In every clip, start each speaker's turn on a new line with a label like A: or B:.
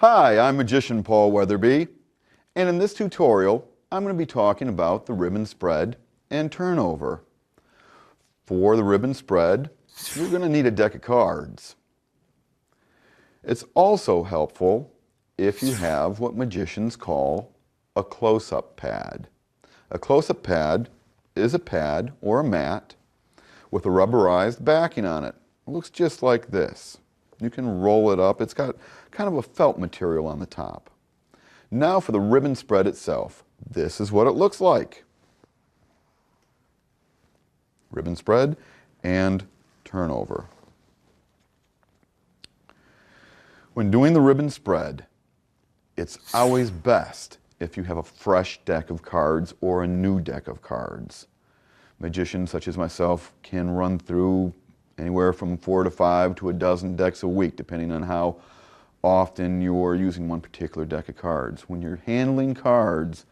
A: Hi, I'm Magician Paul Weatherby, and in this tutorial I'm going to be talking about the ribbon spread and turnover. For the ribbon spread, you're going to need a deck of cards. It's also helpful if you have what magicians call a close-up pad. A close-up pad is a pad or a mat with a rubberized backing on it. It looks just like this. You can roll it up. It's got kind of a felt material on the top. Now for the ribbon spread itself. This is what it looks like. Ribbon spread and turnover. When doing the ribbon spread, it's always best if you have a fresh deck of cards or a new deck of cards. Magicians such as myself can run through anywhere from 4 to 5 to a dozen decks a week, depending on how often you're using one particular deck of cards. When you're handling cards,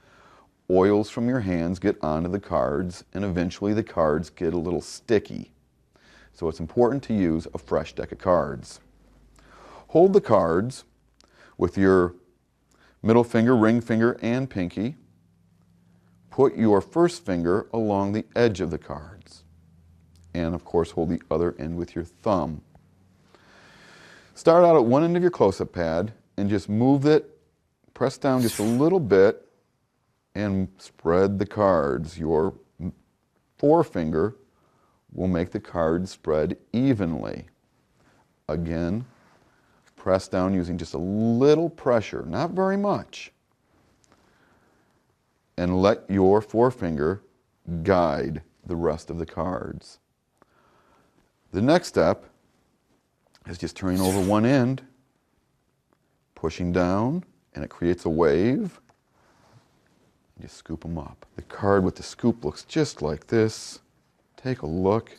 A: oils from your hands get onto the cards, and eventually the cards get a little sticky. So it's important to use a fresh deck of cards. Hold the cards with your middle finger, ring finger, and pinky. Put your first finger along the edge of the cards. And of course hold the other end with your thumb. Start out at one end of your close-up pad and just move it, press down just a little bit and spread the cards. Your forefinger will make the cards spread evenly. Again, press down using just a little pressure, not very much, and let your forefinger guide the rest of the cards. The next step is just turning over one end, pushing down, and it creates a wave. Just scoop them up. The card with the scoop looks just like this. Take a look.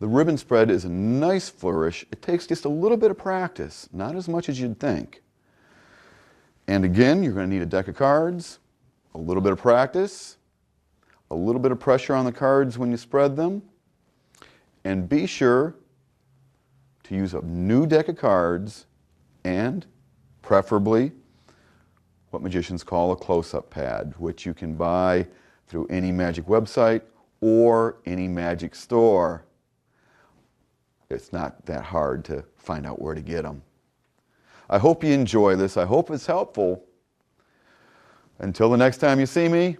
A: The ribbon spread is a nice flourish. It takes just a little bit of practice, not as much as you'd think. And again, you're going to need a deck of cards, a little bit of practice, a little bit of pressure on the cards when you spread them, and be sure to use a new deck of cards and preferably what magicians call a close-up pad, which you can buy through any magic website or any magic store. It's not that hard to find out where to get them. I hope you enjoy this. I hope it's helpful. Until the next time you see me,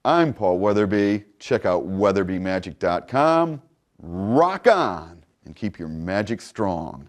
A: I'm Paul Weatherby. Check out weatherbymagic.com. Rock on and keep your magic strong.